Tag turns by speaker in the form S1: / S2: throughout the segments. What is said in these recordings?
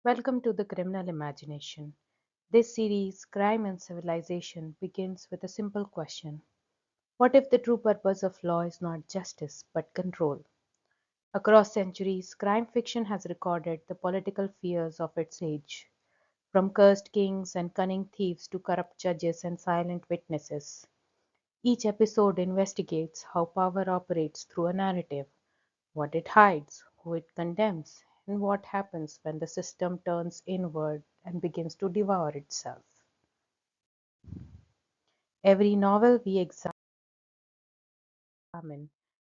S1: Welcome to the Criminal Imagination. This series, Crime and Civilization, begins with a simple question. What if the true purpose of law is not justice but control? Across centuries, crime fiction has recorded the political fears of its age, from cursed kings and cunning thieves to corrupt judges and silent witnesses. Each episode investigates how power operates through a narrative, what it hides, who it condemns, and what happens when the system turns inward and begins to devour itself. Every novel we examine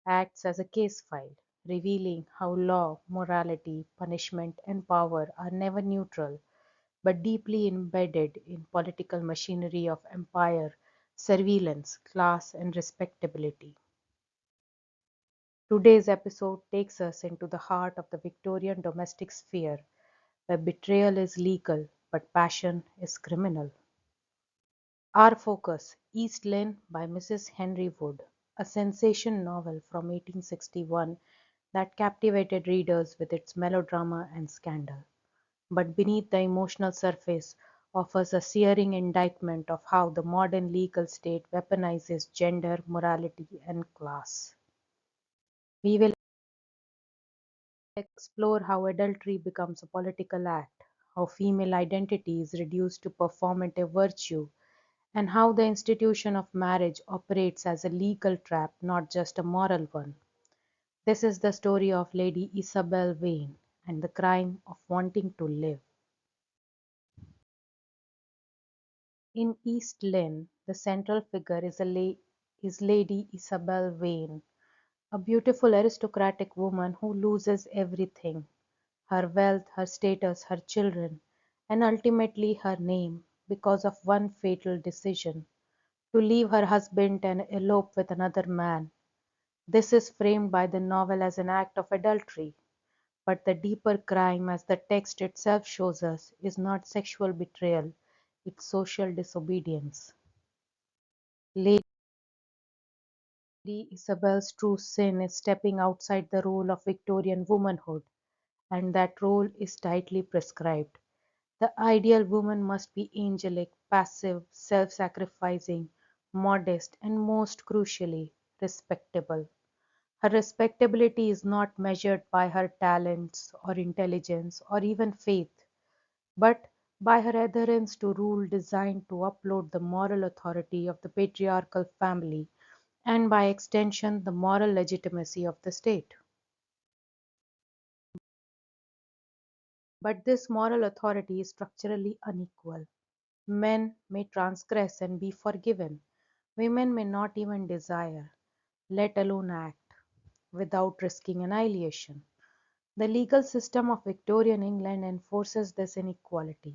S1: acts as a case file, revealing how law, morality, punishment, and power are never neutral but deeply embedded in political machinery of empire, surveillance, class, and respectability. Today's episode takes us into the heart of the Victorian domestic sphere, where betrayal is legal but passion is criminal. Our focus: East Lynne by Mrs. Henry Wood, a sensation novel from 1861 that captivated readers with its melodrama and scandal, but beneath the emotional surface offers a searing indictment of how the modern legal state weaponizes gender, morality, and class. We will explore how adultery becomes a political act, how female identity is reduced to performative virtue, and how the institution of marriage operates as a legal trap, not just a moral one. This is the story of Lady Isabel Vane and the crime of wanting to live. In East Lynne, the central figure is Lady Isabel Vane, a beautiful aristocratic woman who loses everything: her wealth, her status, her children, and ultimately her name, because of one fatal decision: to leave her husband and elope with another man. This is framed by the novel as an act of adultery, but the deeper crime, as the text itself shows us, is not sexual betrayal, it's social disobedience. Lady Isabel's true sin is stepping outside the role of Victorian womanhood, and that role is tightly prescribed. The ideal woman must be angelic, passive, self-sacrificing, modest, and most crucially, respectable. Her respectability is not measured by her talents or intelligence or even faith, but by her adherence to rule designed to uphold the moral authority of the patriarchal family and by extension the moral legitimacy of the state. But this moral authority is structurally unequal. Men may transgress and be forgiven. Women may not even desire, let alone act, without risking annihilation. The legal system of Victorian England enforces this inequality.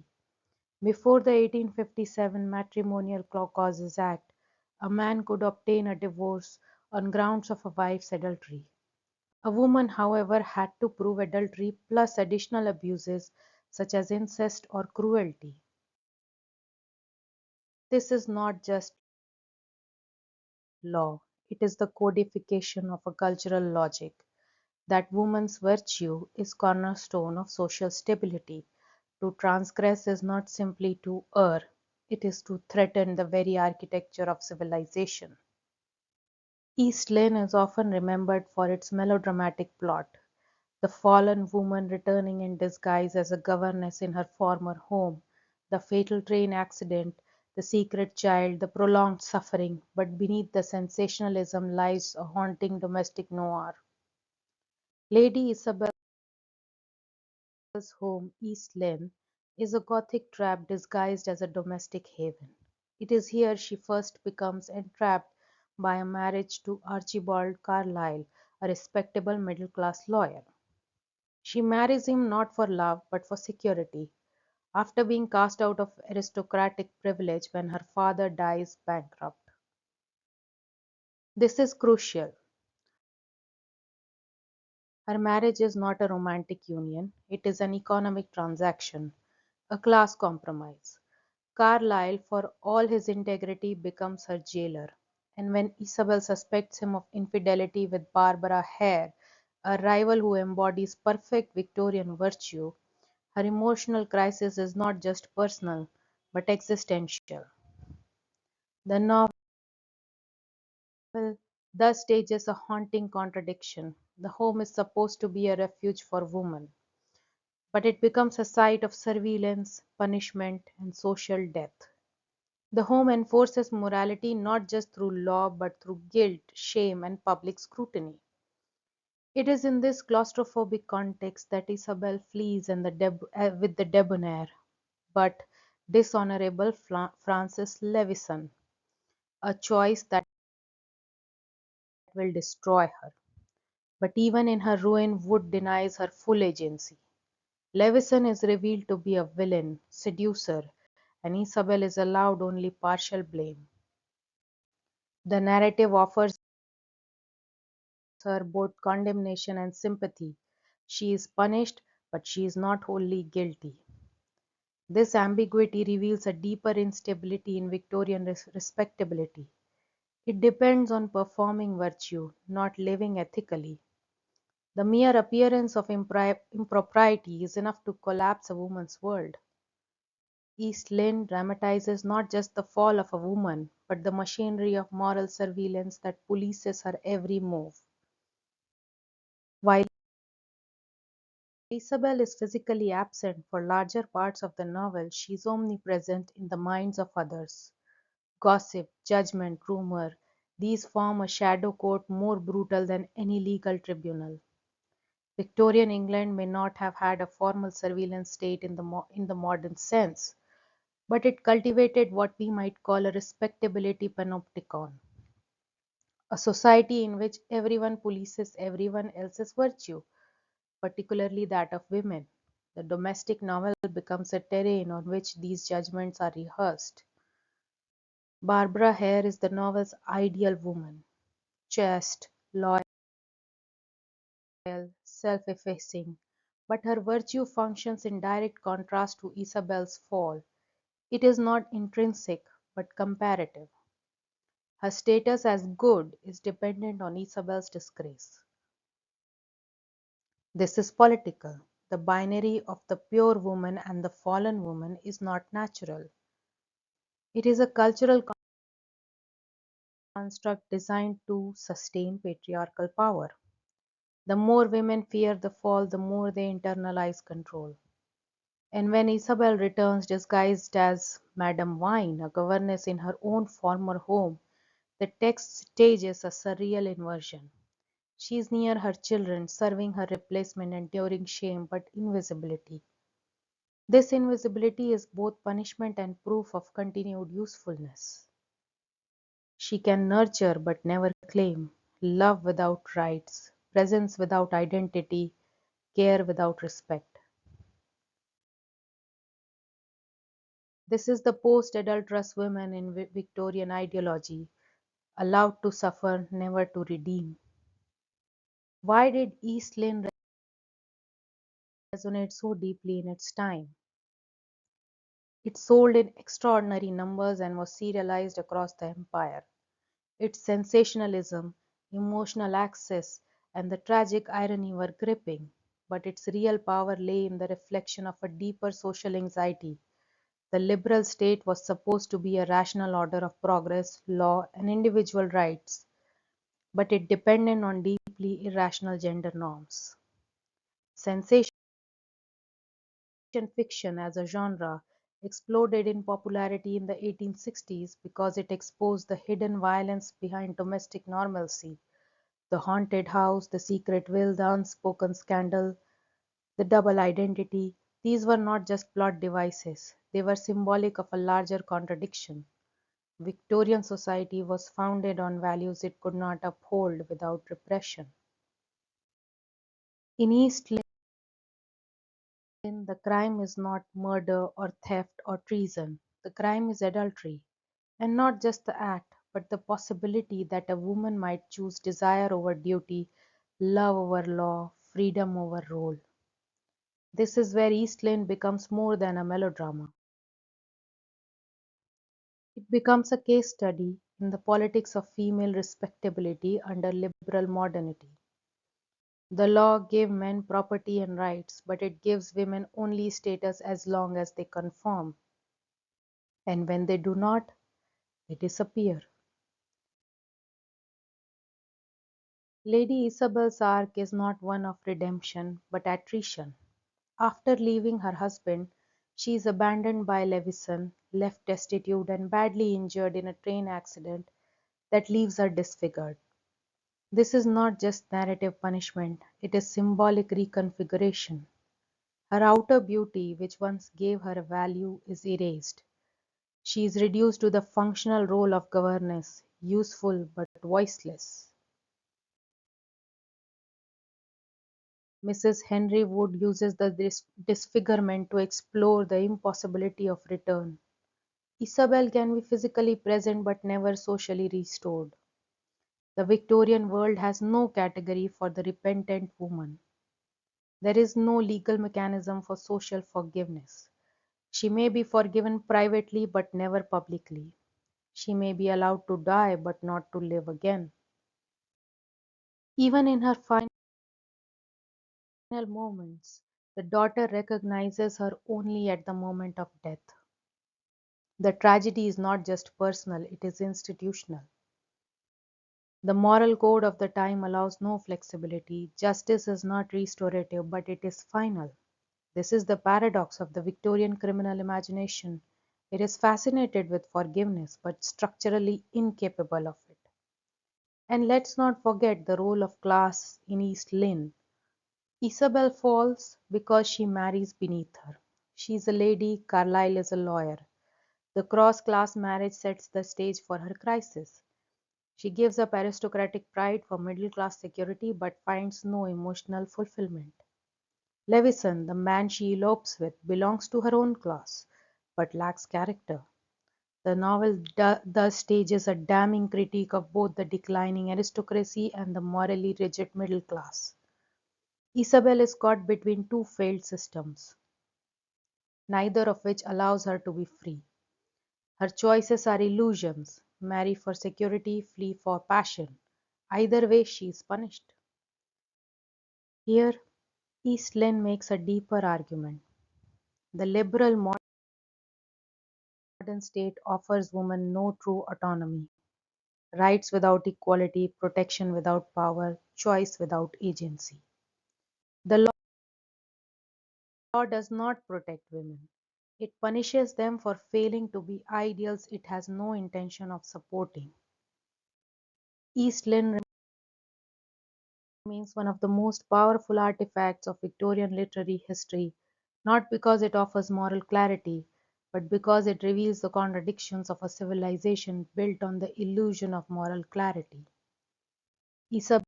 S1: Before the 1857 Matrimonial Causes Act, a man could obtain a divorce on grounds of a wife's adultery. A woman, however, had to prove adultery plus additional abuses such as incest or cruelty. This is not just law, it is the codification of a cultural logic that woman's virtue is cornerstone of social stability. To transgress is not simply to err, it is to threaten the very architecture of civilization. East Lynne is often remembered for its melodramatic plot: the fallen woman returning in disguise as a governess in her former home, the fatal train accident, the secret child, the prolonged suffering, but beneath the sensationalism lies a haunting domestic noir. Lady Isabel's home, East Lynne, is a Gothic trap disguised as a domestic haven. It is here she first becomes entrapped by a marriage to Archibald Carlyle, a respectable middle class lawyer. She marries him not for love but for security, after being cast out of aristocratic privilege when her father dies bankrupt. This is crucial. Her marriage is not a romantic union, it is an economic transaction, a class compromise. Carlyle, for all his integrity, becomes her jailer, and when Isabel suspects him of infidelity with Barbara Hare, a rival who embodies perfect Victorian virtue, Her emotional crisis is not just personal, but existential. The novel thus stages a haunting contradiction. The home is supposed to be a refuge for women, but it becomes a site of surveillance, punishment, and social death. The home enforces morality not just through law but through guilt, shame, and public scrutiny. It is in this claustrophobic context that Isabel flees with the debonair but dishonorable Francis Levison, a choice that will destroy her. But even in her ruin, Wood denies her full agency. Levison is revealed to be a villain, seducer, and Isabel is allowed only partial blame. The narrative offers her both condemnation and sympathy. She is punished, but she is not wholly guilty. This ambiguity reveals a deeper instability in Victorian respectability. It depends on performing virtue, not living ethically. The mere appearance of impropriety is enough to collapse a woman's world. East Lynne dramatizes not just the fall of a woman, but the machinery of moral surveillance that polices her every move. While Isabel is physically absent for larger parts of the novel, she is omnipresent in the minds of others. Gossip, judgment, rumor, these form a shadow court more brutal than any legal tribunal. Victorian England may not have had a formal surveillance state in the modern sense, but it cultivated what we might call a respectability panopticon, a society in which everyone polices everyone else's virtue, particularly that of women. The domestic novel becomes a terrain on which these judgments are rehearsed. Barbara Hare is the novel's ideal woman, chaste, loyal, self-effacing, but her virtue functions in direct contrast to Isabel's fall. It is not intrinsic, but comparative. Her status as good is dependent on Isabel's disgrace. This is political. The binary of the pure woman and the fallen woman is not natural. It is a cultural construct designed to sustain patriarchal power. The more women fear the fall, the more they internalize control. And when Isabel returns disguised as Madame Wine, a governess in her own former home, the text stages a surreal inversion. She is near her children, serving her replacement, enduring shame but invisibility. This invisibility is both punishment and proof of continued usefulness. She can nurture but never claim, love without rights, presence without identity, care without respect. This is the post-adulterous woman in Victorian ideology, allowed to suffer, never to redeem. Why did East Lynne resonate so deeply in its time? It sold in extraordinary numbers and was serialized across the empire. Its sensationalism, emotional access, and the tragic irony were gripping, but its real power lay in the reflection of a deeper social anxiety. The liberal state was supposed to be a rational order of progress, law, and individual rights, but it depended on deeply irrational gender norms. Sensation fiction as a genre exploded in popularity in the 1860s because it exposed the hidden violence behind domestic normalcy. The haunted house, the secret will, the unspoken scandal, the double identity, these were not just plot devices, they were symbolic of a larger contradiction. Victorian society was founded on values it could not uphold without repression. In East Lynne, the crime is not murder or theft or treason. The crime is adultery. And not just the act, but the possibility that a woman might choose desire over duty, love over law, freedom over role. This is where East Lynne becomes more than a melodrama. It becomes a case study in the politics of female respectability under liberal modernity. The law gave men property and rights, but it gives women only status as long as they conform, and when they do not, they disappear. Lady Isabel's arc is not one of redemption, but attrition. After leaving her husband, she is abandoned by Levison, left destitute and badly injured in a train accident that leaves her disfigured. This is not just narrative punishment, it is symbolic reconfiguration. Her outer beauty, which once gave her a value, is erased. She is reduced to the functional role of governess, useful but voiceless. Mrs. Henry Wood uses the disfigurement to explore the impossibility of return. Isabel can be physically present but never socially restored. The Victorian world has no category for the repentant woman. There is no legal mechanism for social forgiveness. She may be forgiven privately but never publicly. She may be allowed to die but not to live again. Even in her final moments, the daughter recognizes her only at the moment of death. The tragedy is not just personal, it is institutional. The moral code of the time allows no flexibility. Justice is not restorative, but it is final. This is the paradox of the Victorian criminal imagination. It is fascinated with forgiveness, but structurally incapable of it. And let's not forget the role of class in East Lynne. Isabel falls because she marries beneath her. She is a lady, Carlyle is a lawyer. The cross-class marriage sets the stage for her crisis. She gives up aristocratic pride for middle-class security but finds no emotional fulfillment. Levison, the man she elopes with, belongs to her own class, but lacks character. The novel thus stages a damning critique of both the declining aristocracy and the morally rigid middle class. Isabel is caught between two failed systems, neither of which allows her to be free. Her choices are illusions: marry for security, flee for passion. Either way, she is punished. Here, East Lynne makes a deeper argument. The liberal modern state offers women no true autonomy, rights without equality, protection without power, choice without agency. The law does not protect women. It punishes them for failing to be ideals it has no intention of supporting. East Lynne remains one of the most powerful artifacts of Victorian literary history, not because it offers moral clarity, but because it reveals the contradictions of a civilization built on the illusion of moral clarity. Isabel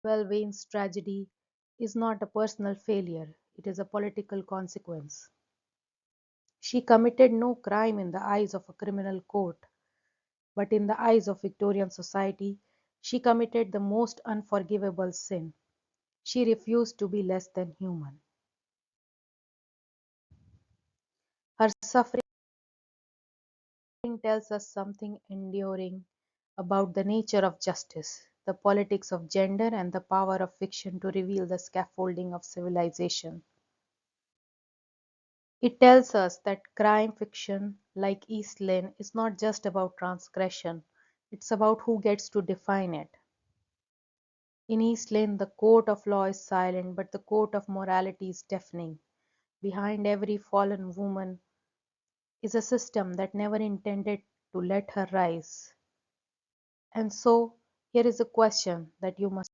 S1: Vane's tragedy is not a personal failure, it is a political consequence. She committed no crime in the eyes of a criminal court, but in the eyes of Victorian society, she committed the most unforgivable sin. She refused to be less than human. Her suffering tells us something enduring about the nature of justice, the politics of gender, and the power of fiction to reveal the scaffolding of civilization. It tells us that crime fiction, like East Lynne, is not just about transgression, it's about who gets to define it. In East Lynne, the court of law is silent, but the court of morality is deafening. Behind every fallen woman is a system that never intended to let her rise. And so, here is a question that you must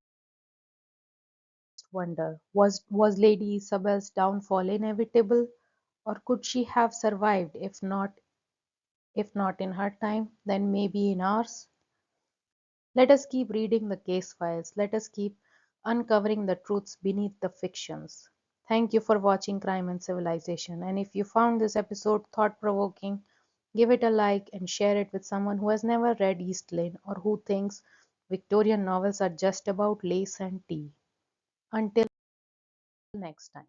S1: wonder: was Lady Isabel's downfall inevitable, or could she have survived? If not in her time, then maybe in ours. Let us keep reading the case files. Let us keep uncovering the truths beneath the fictions. Thank you for watching Crime and Civilization. And if you found this episode thought provoking, give it a like and share it with someone who has never read East Lynne or who thinks Victorian novels are just about lace and tea. Until next time.